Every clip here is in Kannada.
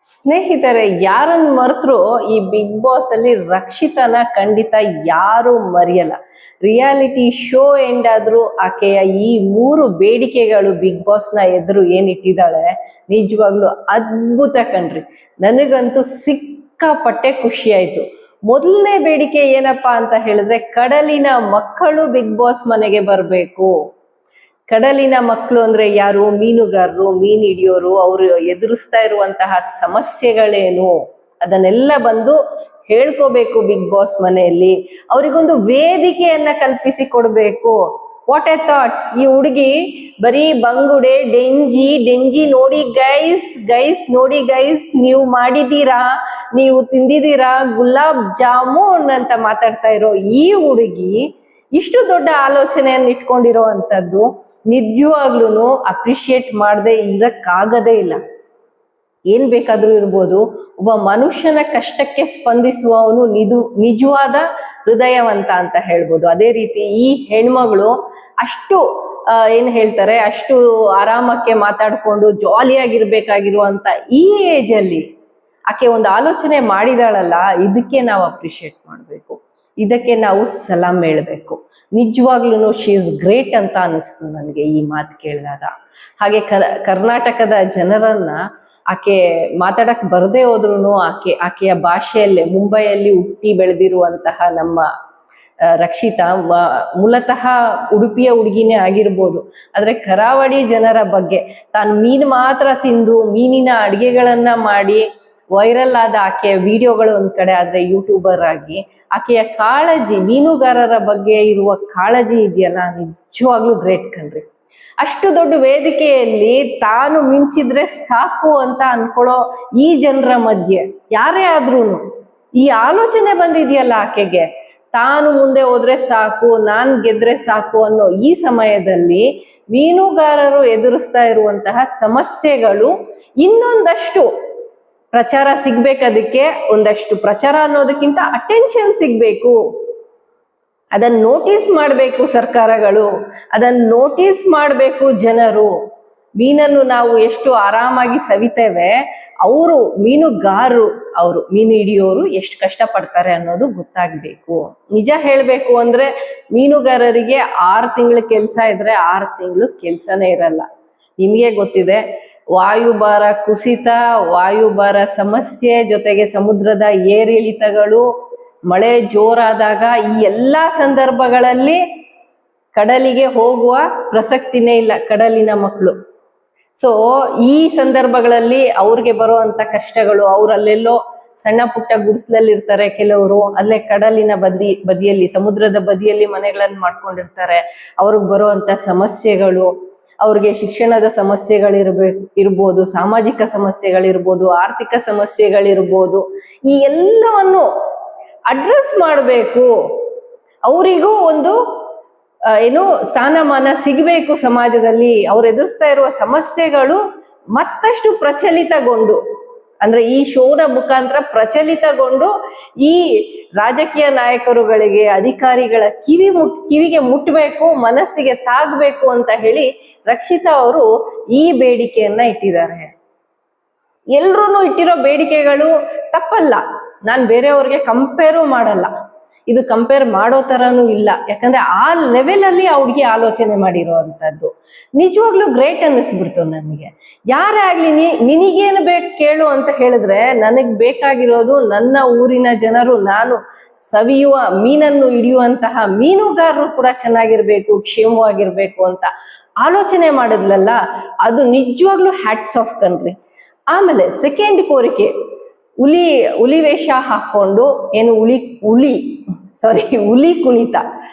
ಸ್ನೇಹಿತರೆ, ಯಾರನ್ನು ಮರೆತರೂ ಈ ಬಿಗ್ ಬಾಸ್ ಅಲ್ಲಿ ರಕ್ಷಿತನ ಖಂಡಿತ ಯಾರು ಮರೆಯಲ್ಲ. ರಿಯಾಲಿಟಿ ಶೋ ಎಂಡ್ ಆದ್ರೂ ಆಕೆಯ ಈ 3 ಬೇಡಿಕೆಗಳು ಬಿಗ್ ಬಾಸ್ ನ ಎದುರು ಏನಿಟ್ಟಿದ್ದಾಳೆ, ನಿಜವಾಗ್ಲು ಅದ್ಭುತ ಕಣ್ರಿ. ನನಗಂತೂ ಸಿಕ್ಕಾಪಟ್ಟೆ ಖುಷಿ ಆಯ್ತು. ಮೊದಲನೇ ಬೇಡಿಕೆ ಏನಪ್ಪಾ ಅಂತ ಹೇಳಿದ್ರೆ, ಕಡಲಿನ ಮಕ್ಕಳು ಬಿಗ್ ಬಾಸ್ ಮನೆಗೆ ಬರಬೇಕು. ಕಡಲಿನ ಮಕ್ಕಳು ಅಂದ್ರೆ ಯಾರು? ಮೀನುಗಾರರು, ಮೀನ್ ಹಿಡಿಯೋರು. ಅವರು ಎದುರಿಸ್ತಾ ಇರುವಂತಹ ಸಮಸ್ಯೆಗಳೇನು ಅದನ್ನೆಲ್ಲ ಬಂದು ಹೇಳ್ಕೋಬೇಕು ಬಿಗ್ ಬಾಸ್ ಮನೆಯಲ್ಲಿ. ಅವರಿಗೊಂದು ವೇದಿಕೆಯನ್ನ ಕಲ್ಪಿಸಿ ಕೊಡ್ಬೇಕು. What A thought! ಈ ಹುಡುಗಿ ಬರೀ ಬಂಗುಡೆ, ಡೆಂಜಿ ನೋಡಿ ಗೈಸ್ ನೋಡಿ ಗೈಸ್, ನೀವು ಮಾಡಿದೀರಾ, ನೀವು ತಿಂದಿದ್ದೀರಾ ಗುಲಾಬ್ ಜಾಮೂನ್ ಅಂತ ಮಾತಾಡ್ತಾ ಇರೋ ಈ ಹುಡುಗಿ ಇಷ್ಟು ದೊಡ್ಡ ಆಲೋಚನೆಯನ್ನು ಇಟ್ಕೊಂಡಿರೋ ಅಂತದ್ದು ನಿಜವಾಗ್ಲೂ ಅಪ್ರಿಶಿಯೇಟ್ ಮಾಡದೆ ಇರಕ್ಕಾಗದೇ ಇಲ್ಲ. ಏನ್ ಬೇಕಾದ್ರೂ ಇರ್ಬೋದು, ಒಬ್ಬ ಮನುಷ್ಯನ ಕಷ್ಟಕ್ಕೆ ಸ್ಪಂದಿಸುವವನು ನಿಜವಾದ ಹೃದಯವಂತ ಅಂತ ಹೇಳ್ಬೋದು. ಅದೇ ರೀತಿ ಈ ಹೆಣ್ಮಗಳು ಅಷ್ಟು ಏನ್ ಹೇಳ್ತಾರೆ, ಅಷ್ಟು ಆರಾಮಕ್ಕೆ ಮಾತಾಡ್ಕೊಂಡು ಜಾಲಿಯಾಗಿರ್ಬೇಕಾಗಿರುವಂತ ಈ ಏಜ್ ಅಲ್ಲಿ ಆಕೆ ಒಂದು ಆಲೋಚನೆ ಮಾಡಿದಾಳಲ್ಲ, ಇದಕ್ಕೆ ನಾವು ಅಪ್ರಿಶಿಯೇಟ್ ಮಾಡಬೇಕು, ಇದಕ್ಕೆ ನಾವು ಸಲಾಂ ಹೇಳ್ಬೇಕು. ನಿಜವಾಗ್ಲೂ ಶಿ ಇಸ್ ಗ್ರೇಟ್ ಅಂತ ಅನಿಸ್ತು ನನಗೆ ಈ ಮಾತು ಕೇಳಿದಾಗ. ಹಾಗೆ ಕರ್ನಾಟಕದ ಜನರನ್ನ ಆಕೆ ಮಾತಾಡಕ್ ಬರದೇ ಹೋದ್ರು ಆಕೆಯ ಭಾಷೆಯಲ್ಲೇ, ಮುಂಬೈಯಲ್ಲಿ ಹುಟ್ಟಿ ಬೆಳೆದಿರುವಂತಹ ನಮ್ಮ ರಕ್ಷಿತಾ ಮೂಲತಃ ಉಡುಪಿಯ ಹುಡುಗಿನೇ ಆಗಿರ್ಬೋದು, ಆದ್ರೆ ಕರಾವಳಿ ಜನರ ಬಗ್ಗೆ ತಾನು ಮೀನು ಮಾತ್ರ ತಿಂದು ಮೀನಿನ ಅಡಿಗೆಗಳನ್ನ ಮಾಡಿ ವೈರಲ್ ಆದ ಆಕೆಯ ವಿಡಿಯೋಗಳು ಒಂದ್ ಕಡೆ ಆದ್ರೆ, ಯೂಟ್ಯೂಬರ್ ಆಗಿ ಆಕೆಯ ಕಾಳಜಿ, ಮೀನುಗಾರರ ಬಗ್ಗೆ ಇರುವ ಕಾಳಜಿ ಇದೆಯಲ್ಲ, ನಿಜವಾಗ್ಲೂ ಗ್ರೇಟ್ ಕಣ್ರಿ. ಅಷ್ಟು ದೊಡ್ಡ ವೇದಿಕೆಯಲ್ಲಿ ತಾನು ಮಿಂಚಿದ್ರೆ ಸಾಕು ಅಂತ ಅನ್ಕೊಳ್ಳೋ ಈ ಜನರ ಮಧ್ಯೆ ಯಾರೇ ಆದ್ರೂನು ಈ ಆಲೋಚನೆ ಬಂದಿದೆಯಲ್ಲ ಆಕೆಗೆ, ತಾನು ಮುಂದೆ ಹೋದ್ರೆ ಸಾಕು, ನಾನ್ ಗೆದ್ರೆ ಸಾಕು ಅನ್ನೋ ಈ ಸಮಯದಲ್ಲಿ ಮೀನುಗಾರರು ಎದುರಿಸ್ತಾ ಇರುವಂತಹ ಸಮಸ್ಯೆಗಳು ಇನ್ನೊಂದಷ್ಟು ಪ್ರಚಾರ ಸಿಗ್ಬೇಕು. ಅದಕ್ಕೆ ಒಂದಷ್ಟು ಪ್ರಚಾರ ಅನ್ನೋದಕ್ಕಿಂತ ಅಟೆನ್ಷನ್ ಸಿಗ್ಬೇಕು. ಅದನ್ನ ನೋಟಿಸ್ ಮಾಡಬೇಕು ಸರ್ಕಾರಗಳು, ಅದನ್ನ ನೋಟಿಸ್ ಮಾಡಬೇಕು ಜನರು. ಮೀನನ್ನು ನಾವು ಎಷ್ಟು ಆರಾಮಾಗಿ ಸವಿತೇವೆ, ಅವರು ಮೀನುಗಾರರು, ಅವರು ಮೀನು ಹಿಡಿಯೋರು ಎಷ್ಟು ಕಷ್ಟ ಪಡ್ತಾರೆ ಅನ್ನೋದು ಗೊತ್ತಾಗ್ಬೇಕು. ನಿಜ ಹೇಳ್ಬೇಕು ಅಂದ್ರೆ ಮೀನುಗಾರರಿಗೆ 6 ತಿಂಗಳ ಕೆಲಸ ಇದ್ರೆ 6 ತಿಂಗಳು ಕೆಲ್ಸನೇ ಇರಲ್ಲ. ನಿಮಗೆ ಗೊತ್ತಿದೆ, ವಾಯುಭಾರ ಕುಸಿತ, ವಾಯುಭಾರ ಸಮಸ್ಯೆ, ಜೊತೆಗೆ ಸಮುದ್ರದ ಏರಿಳಿತಗಳು, ಮಳೆ ಜೋರಾದಾಗ ಈ ಎಲ್ಲಾ ಸಂದರ್ಭಗಳಲ್ಲಿ ಕಡಲಿಗೆ ಹೋಗುವ ಪ್ರಸಕ್ತಿನೇ ಇಲ್ಲ ಕಡಲಿನ ಮಕ್ಕಳು. ಸೊ ಈ ಸಂದರ್ಭಗಳಲ್ಲಿ ಅವ್ರಿಗೆ ಬರುವಂತ ಕಷ್ಟಗಳು, ಅವ್ರಲ್ಲೆಲ್ಲೋ ಸಣ್ಣ ಪುಟ್ಟ ಗುಡಿಸ್ಲಲ್ಲಿ ಇರ್ತಾರೆ ಕೆಲವರು, ಅಲ್ಲೇ ಕಡಲಿನ ಬದಿಯಲ್ಲಿ, ಸಮುದ್ರದ ಬದಿಯಲ್ಲಿ ಮನೆಗಳನ್ನು ಮಾಡ್ಕೊಂಡಿರ್ತಾರೆ. ಅವ್ರಿಗೆ ಬರುವಂತ ಸಮಸ್ಯೆಗಳು, ಅವ್ರಿಗೆ ಶಿಕ್ಷಣದ ಸಮಸ್ಯೆಗಳಿರ್ಬೋದು, ಸಾಮಾಜಿಕ ಸಮಸ್ಯೆಗಳಿರ್ಬೋದು, ಆರ್ಥಿಕ ಸಮಸ್ಯೆಗಳಿರ್ಬೋದು, ಈ ಎಲ್ಲವನ್ನು ಅಡ್ರೆಸ್ ಮಾಡಬೇಕು. ಅವರಿಗೂ ಒಂದು ಏನು ಸ್ಥಾನಮಾನ ಸಿಗಬೇಕು ಸಮಾಜದಲ್ಲಿ. ಅವ್ರು ಎದುರಿಸ್ತಾ ಇರುವ ಸಮಸ್ಯೆಗಳು ಮತ್ತಷ್ಟು ಪ್ರಚಲಿತಗೊಂಡು, ಅಂದ್ರೆ ಈ ಶೋನ ಮುಖಾಂತರ ಪ್ರಚಲಿತಗೊಂಡು ಈ ರಾಜಕೀಯ ನಾಯಕರುಗಳಿಗೆ, ಅಧಿಕಾರಿಗಳ ಕಿವಿಗೆ ಮುಟ್ಟಬೇಕು, ಮನಸ್ಸಿಗೆ ತಾಗಬೇಕು ಅಂತ ಹೇಳಿ ರಕ್ಷಿತಾ ಅವರು ಈ ಬೇಡಿಕೆಯನ್ನ ಇಟ್ಟಿದ್ದಾರೆ. ಎಲ್ರೂ ಇಟ್ಟಿರೋ ಬೇಡಿಕೆಗಳು ತಪ್ಪಲ್ಲ, ನಾನು ಬೇರೆಯವ್ರಿಗೆ ಕಂಪೇರು ಮಾಡಲ್ಲ, ಇದು ಕಂಪೇರ್ ಮಾಡೋ ತರನೂ ಇಲ್ಲ. ಯಾಕಂದ್ರೆ ಆ ಲೆವೆಲ್ ಅಲ್ಲಿ ಆ ಹುಡುಗಿ ಆಲೋಚನೆ ಮಾಡಿರೋ ಅಂತದ್ದು ನಿಜವಾಗ್ಲೂ ಗ್ರೇಟ್ ಅನ್ನಿಸ್ಬಿಡ್ತು ನನಗೆ. ಯಾರೇ ಆಗ್ಲಿ, ನಿನಗೇನು ಬೇಕು ಕೇಳು ಅಂತ ಹೇಳಿದ್ರೆ, ನನಗ್ ಬೇಕಾಗಿರೋದು ನನ್ನ ಊರಿನ ಜನರು, ನಾನು ಸವಿಯುವ ಮೀನನ್ನು ಹಿಡಿಯುವಂತಹ ಮೀನುಗಾರರು ಕೂಡ ಚೆನ್ನಾಗಿರ್ಬೇಕು, ಕ್ಷೇಮವಾಗಿರ್ಬೇಕು ಅಂತ ಆಲೋಚನೆ ಮಾಡಿದ್ಲಲ್ಲ, ಅದು ನಿಜವಾಗ್ಲೂ ಹ್ಯಾಟ್ಸ್ ಆಫ್ ಕಣ್ರಿ. ಆಮೇಲೆ ಸೆಕೆಂಡ್ ಕೋರಿಕೆ, ಹುಲಿ ವೇಷ ಹಾಕೊಂಡು ಏನು ಹುಲಿ ಕುಣಿತ.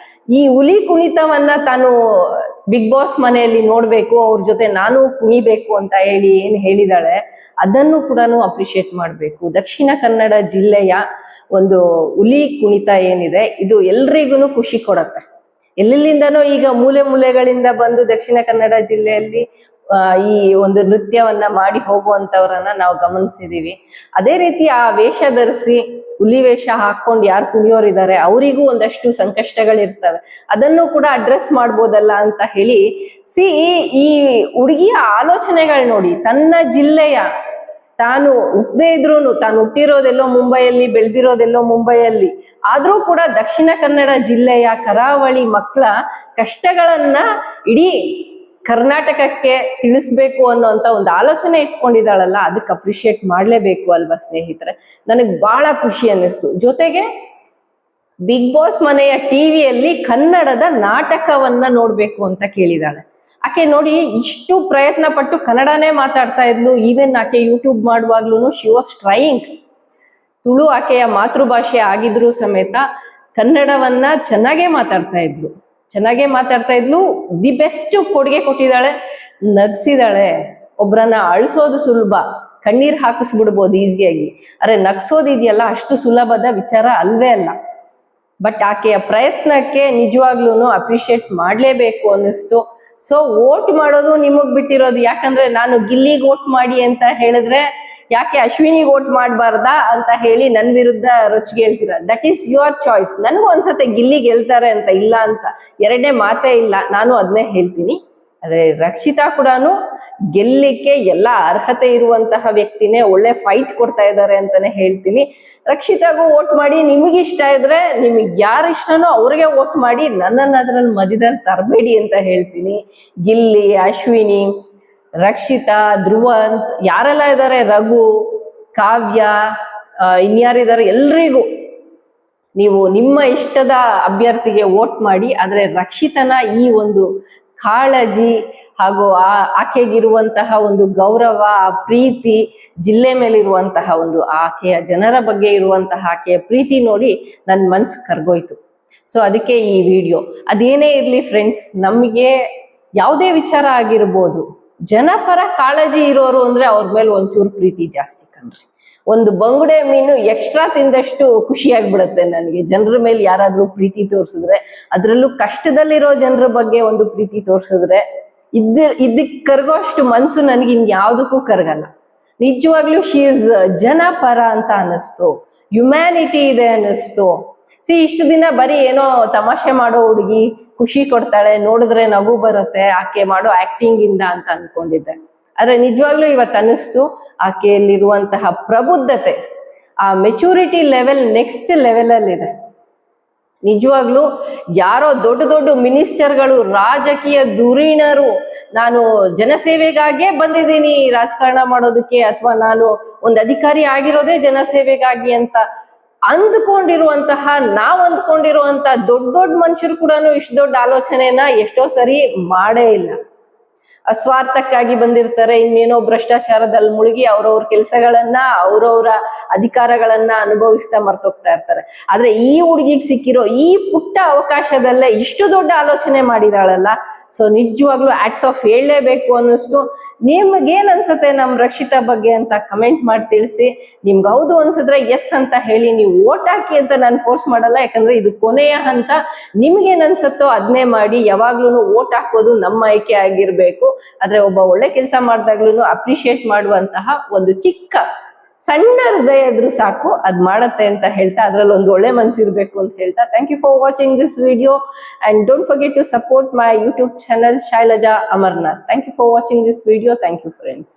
ಈ ಹುಲಿ ಕುಣಿತವನ್ನ ತಾನು ಬಿಗ್ ಬಾಸ್ ಮನೆಯಲ್ಲಿ ನೋಡ್ಬೇಕು, ಅವ್ರ ಜೊತೆ ನಾನು ಕುಣಿಬೇಕು ಅಂತ ಹೇಳಿ ಏನ್ ಹೇಳಿದಾಳೆ, ಅದನ್ನು ಕೂಡ ಅಪ್ರಿಶಿಯೇಟ್ ಮಾಡ್ಬೇಕು. ದಕ್ಷಿಣ ಕನ್ನಡ ಜಿಲ್ಲೆಯ ಒಂದು ಹುಲಿ ಕುಣಿತ ಏನಿದೆ, ಇದು ಎಲ್ರಿಗೂ ಖುಷಿ ಕೊಡತ್ತೆ. ಎಲ್ಲೆಲ್ಲಿಂದನೋ ಈಗ ಮೂಲೆಗಳಿಂದ ಬಂದು ದಕ್ಷಿಣ ಕನ್ನಡ ಜಿಲ್ಲೆಯಲ್ಲಿ ಈ ಒಂದು ನೃತ್ಯವನ್ನ ಮಾಡಿ ಹೋಗುವಂತವ್ರನ್ನ ನಾವು ಗಮನಿಸಿದೀವಿ. ಅದೇ ರೀತಿ ಆ ವೇಷ ಧರಿಸಿ, ಹುಲಿ ವೇಷ ಹಾಕೊಂಡು ಯಾರು ಕುಣಿಯೋರಿದ್ದಾರೆ ಅವರಿಗೂ ಒಂದಷ್ಟು ಸಂಕಷ್ಟಗಳಿರ್ತವೆ, ಅದನ್ನು ಕೂಡ ಅಡ್ರೆಸ್ ಮಾಡ್ಬೋದಲ್ಲ ಅಂತ ಹೇಳಿ ಈ ಹುಡುಗಿಯ ಆಲೋಚನೆಗಳು ನೋಡಿ. ತನ್ನ ಜಿಲ್ಲೆಯ ತಾನು ಹುಟ್ಟದೇ ಇದ್ರೂನು, ತಾನು ಹುಟ್ಟಿರೋದೆಲ್ಲೋ ಮುಂಬೈಯಲ್ಲಿ, ಬೆಳೆದಿರೋದೆಲ್ಲೋ ಮುಂಬೈಯಲ್ಲಿ, ಆದ್ರೂ ಕೂಡ ದಕ್ಷಿಣ ಕನ್ನಡ ಜಿಲ್ಲೆಯ ಕರಾವಳಿ ಮಕ್ಕಳ ಕಷ್ಟಗಳನ್ನ ಇಡೀ ಕರ್ನಾಟಕಕ್ಕೆ ತಿಳಿಸ್ಬೇಕು ಅನ್ನೋಂತ ಒಂದು ಆಲೋಚನೆ ಇಟ್ಕೊಂಡಿದ್ದಾಳಲ್ಲ, ಅದಕ್ಕೆ ಅಪ್ರಿಶಿಯೇಟ್ ಮಾಡ್ಲೇಬೇಕು ಅಲ್ವಾ ಸ್ನೇಹಿತರೆ. ನನಗೆ ಬಹಳ ಖುಷಿ ಅನ್ನಿಸ್ತು. ಜೊತೆಗೆ ಬಿಗ್ ಬಾಸ್ ಮನೆಯ ಟಿವಿಯಲ್ಲಿ ಕನ್ನಡದ ನಾಟಕವನ್ನ ನೋಡ್ಬೇಕು ಅಂತ ಕೇಳಿದಾಳೆ. ಆಕೆ ನೋಡಿ ಇಷ್ಟು ಪ್ರಯತ್ನ ಪಟ್ಟು ಕನ್ನಡನೇ ಮಾತಾಡ್ತಾ ಇದ್ಲು. ಈವನ್ ಆಕೆ ಯೂಟ್ಯೂಬ್ ಮಾಡುವಾಗ್ಲೂ ಶಿ ವಾಸ್ ಟ್ರೈಯಿಂಗ್. ತುಳು ಆಕೆಯ ಮಾತೃಭಾಷೆ ಆಗಿದ್ರು ಸಮೇತ ಕನ್ನಡವನ್ನ ಚೆನ್ನಾಗೇ ಮಾತಾಡ್ತಾ ಇದ್ಲು. ದಿ ಬೆಸ್ಟ್ ಕೊಡುಗೆ ಕೊಟ್ಟಿದ್ದಾಳೆ, ನಗ್ಸಿದಾಳೆ. ಒಬ್ರನ್ನ ಅಳಿಸೋದು ಸುಲಭ, ಕಣ್ಣೀರ್ ಹಾಕಿಸ್ಬಿಡ್ಬೋದು ಈಸಿಯಾಗಿ, ಅರೆ ನಗ್ಸೋದಿದೆಯಲ್ಲ ಅಷ್ಟು ಸುಲಭದ ವಿಚಾರ ಅಲ್ವೇ ಅಲ್ಲ. ಬಟ್ ಆಕೆಯ ಪ್ರಯತ್ನಕ್ಕೆ ನಿಜವಾಗ್ಲೂ ಅಪ್ರಿಶಿಯೇಟ್ ಮಾಡ್ಲೇಬೇಕು ಅನ್ನಿಸ್ತು. ಸೊ ವೋಟ್ ಮಾಡೋದು ನಿಮಗ್ ಬಿಟ್ಟಿರೋದು. ಯಾಕಂದ್ರೆ ನಾನು ಗಿಲ್ಲಿಗೆ ವೋಟ್ ಮಾಡಿ ಅಂತ ಹೇಳಿದ್ರೆ ಯಾಕೆ ಅಶ್ವಿನಿಗೆ ವೋಟ್ ಮಾಡಬಾರ್ದಾ ಅಂತ ಹೇಳಿ ನನ್ನ ವಿರುದ್ಧ ರೊಚ್ಚಿಗೆ ಹೇಳ್ತೀರಾ. That is your choice. ನನಗೂ ಅನ್ಸತ್ತೆ ಗಿಲ್ಲಿ ಗೆಲ್ತಾರೆ ಅಂತ, ಇಲ್ಲ ಅಂತ ಎರಡನೇ ಮಾತೇ ಇಲ್ಲ, ನಾನು ಅದನ್ನೇ ಹೇಳ್ತೀನಿ. ಆದ್ರೆ ರಕ್ಷಿತಾ ಕೂಡ ಗೆಲ್ಲಿಕ್ಕೆ ಎಲ್ಲ ಅರ್ಹತೆ ಇರುವಂತಹ ವ್ಯಕ್ತಿನೇ, ಒಳ್ಳೆ ಫೈಟ್ ಕೊಡ್ತಾ ಇದ್ದಾರೆ ಅಂತಾನೆ ಹೇಳ್ತೀನಿ. ರಕ್ಷಿತಾಗೂ ವೋಟ್ ಮಾಡಿ, ನಿಮಗೆ ಇಷ್ಟ ಇದ್ರೆ ನಿಮಗೆ ಯಾರು ಇಷ್ಟನೋ ಅವ್ರಿಗೆ ವೋಟ್ ಮಾಡಿ, ನನ್ನನ್ನು ಅದ್ರಲ್ಲಿ ಮಧ್ಯದಲ್ಲಿ ತರಬೇಡಿ ಅಂತ ಹೇಳ್ತೀನಿ. ಗಿಲ್ಲಿ, ಅಶ್ವಿನಿ, ರಕ್ಷಿತಾ, ಧ್ರುವಂತ್, ಯಾರೆಲ್ಲ ಇದ್ದಾರೆ, ರಘು, ಕಾವ್ಯ, ಇನ್ಯಾರಿದ್ದಾರೆ, ಎಲ್ರಿಗೂ ನೀವು ನಿಮ್ಮ ಇಷ್ಟದ ಅಭ್ಯರ್ಥಿಗೆ ವೋಟ್ ಮಾಡಿ. ಆದ್ರೆ ರಕ್ಷಿತನ ಈ ಒಂದು ಕಾಳಜಿ ಹಾಗೂ ಆಕೆಗಿರುವಂತಹ ಒಂದು ಗೌರವ, ಆ ಪ್ರೀತಿ, ಜಿಲ್ಲೆ ಮೇಲಿರುವಂತಹ ಒಂದು ಆಕೆಯ ಜನರ ಬಗ್ಗೆ ಇರುವಂತಹ ಆಕೆಯ ಪ್ರೀತಿ ನೋಡಿ ನನ್ನ ಮನ್ಸು ಕರ್ಗೋಯ್ತು. ಸೊ ಅದಕ್ಕೆ ಈ ವಿಡಿಯೋ. ಅದೇನೇ ಇರ್ಲಿ ಫ್ರೆಂಡ್ಸ್, ನಮಗೆ ಯಾವುದೇ ವಿಚಾರ ಆಗಿರ್ಬೋದು, ಜನಪರ ಕಾಳಜಿ ಇರೋರು ಅಂದ್ರೆ ಅವ್ರ ಮೇಲೆ ಒಂಚೂರು ಪ್ರೀತಿ ಜಾಸ್ತಿ ಕಣ್ರಿ. ಒಂದು ಬಂಗುಡೆ ಮೀನು ಎಕ್ಸ್ಟ್ರಾ ತಿಂದಷ್ಟು ಖುಷಿಯಾಗ್ಬಿಡುತ್ತೆ ನನಗೆ. ಜನರ ಮೇಲೆ ಯಾರಾದ್ರೂ ಪ್ರೀತಿ ತೋರಿಸಿದ್ರೆ, ಅದ್ರಲ್ಲೂ ಕಷ್ಟದಲ್ಲಿರೋ ಜನರ ಬಗ್ಗೆ ಒಂದು ಪ್ರೀತಿ ತೋರಿಸಿದ್ರೆ, ಇದಕ್ಕೆ ಕರಗೋ ಅಷ್ಟು ಮನ್ಸು ನನಗೆ ಇನ್ಯಾವುದಕ್ಕೂ ಕರಗಲ್ಲ. ನಿಜವಾಗ್ಲೂ ಶಿ ಇಸ್ ಜನಪರ ಅಂತ ಅನ್ನಿಸ್ತು, ಹ್ಯುಮ್ಯಾನಿಟಿ ಇದೆ ಅನ್ನಿಸ್ತು. ಇಷ್ಟು ದಿನ ಬರೀ ಏನೋ ತಮಾಷೆ ಮಾಡೋ ಹುಡುಗಿ, ಖುಷಿ ಕೊಡ್ತಾಳೆ, ನೋಡಿದ್ರೆ ನಗು ಬರುತ್ತೆ ಆಕೆ ಮಾಡೋ ಆಕ್ಟಿಂಗ್ ಇಂದ ಅಂತ ಅನ್ಕೊಂಡಿದ್ದೆ. ಆದ್ರೆ ನಿಜವಾಗ್ಲೂ ಇವತ್ತು ಅನ್ನಿಸ್ತು ಆಕೆಯಲ್ಲಿರುವಂತಹ ಪ್ರಬುದ್ಧತೆ, ಆ ಮೆಚುರಿಟಿ ಲೆವೆಲ್ ನೆಕ್ಸ್ಟ್ ಲೆವೆಲ್ ಅಲ್ಲಿ ಇದೆ. ನಿಜವಾಗ್ಲೂ ಯಾರೋ ದೊಡ್ಡ ದೊಡ್ಡ ಮಿನಿಸ್ಟರ್ಗಳು, ರಾಜಕೀಯ ಧುರೀಣರು, ನಾನು ಜನಸೇವೆಗಾಗೇ ಬಂದಿದ್ದೀನಿ ರಾಜಕಾರಣ ಮಾಡೋದಕ್ಕೆ, ಅಥವಾ ನಾನು ಒಂದು ಅಧಿಕಾರಿ ಆಗಿರೋದೇ ಜನಸೇವೆಗಾಗಿ ಅಂತ ಅಂದ್ಕೊಂಡಿರುವಂತಹ, ದೊಡ್ಡ ದೊಡ್ಡ ಮನುಷ್ಯರು ಕೂಡ ಇಷ್ಟು ದೊಡ್ಡ ಆಲೋಚನೆಯನ್ನ ಎಷ್ಟೋ ಸರಿ ಮಾಡೇ ಇಲ್ಲ. ಸ್ವಾರ್ಥಕ್ಕಾಗಿ ಬಂದಿರ್ತಾರೆ, ಇನ್ನೇನೋ ಭ್ರಷ್ಟಾಚಾರದಲ್ಲಿ ಮುಳುಗಿ ಅವ್ರವ್ರ ಕೆಲಸಗಳನ್ನ, ಅವ್ರವ್ರ ಅಧಿಕಾರಗಳನ್ನ ಅನುಭವಿಸ್ತಾ ಮರ್ತೋಗ್ತಾ ಇರ್ತಾರೆ. ಆದ್ರೆ ಈ ಹುಡುಗಿಗೆ ಸಿಕ್ಕಿರೋ ಈ ಪುಟ್ಟ ಅವಕಾಶದಲ್ಲೇ ಇಷ್ಟು ದೊಡ್ಡ ಆಲೋಚನೆ ಮಾಡಿದಾಳಲ್ಲ. ಸೊ ನಿಜವಾಗ್ಲೂ ಆಟ್ಸ್ ಆಫ್ ಹೇಳಲೇಬೇಕು ಅನ್ನಿಸ್ತು. ನಿಮ್ಗೇನ್ ಅನ್ಸುತ್ತೆ ನಮ್ ರಕ್ಷಿತಾ ಬಗ್ಗೆ ಅಂತ ಕಮೆಂಟ್ ಮಾಡಿ ತಿಳಿಸಿ. ನಿಮ್ಗೆ ಹೌದು ಅನ್ಸಿದ್ರೆ ಎಸ್ ಅಂತ ಹೇಳಿ, ನೀವು ವೋಟ್ ಹಾಕಿ ಅಂತ ನಾನು ಫೋರ್ಸ್ ಮಾಡಲ್ಲ, ಯಾಕಂದ್ರೆ ಇದು ಕೊನೆಯ ಹಂತ. ನಿಮ್ಗೇನ್ ಅನ್ಸುತ್ತೋ ಅದನ್ನೇ ಮಾಡಿ. ಯಾವಾಗ್ಲೂ ವೋಟ್ ಹಾಕೋದು ನಮ್ಮ ಆಯ್ಕೆ ಆಗಿರ್ಬೇಕು. ಆದ್ರೆ ಒಬ್ಬ ಒಳ್ಳೆ ಕೆಲಸ ಮಾಡಿದಾಗ್ಲೂ ಅಪ್ರಿಶಿಯೇಟ್ ಮಾಡುವಂತಹ ಒಂದು ಚಿಕ್ಕ ಸಣ್ಣ ಹೃದಯ ಇದ್ರೂ ಸಾಕು, ಅದ್ ಮಾಡತ್ತೆ ಅಂತ ಹೇಳ್ತಾ, ಅದ್ರಲ್ಲಿ ಒಂದು ಒಳ್ಳೆ ಮನ್ಸಿರ್ಬೇಕು ಅಂತ ಹೇಳ್ತಾ, thank you for watching this video and don't forget to support my YouTube channel Shailaja Amarnath. Thank you for watching this video. Thank you friends.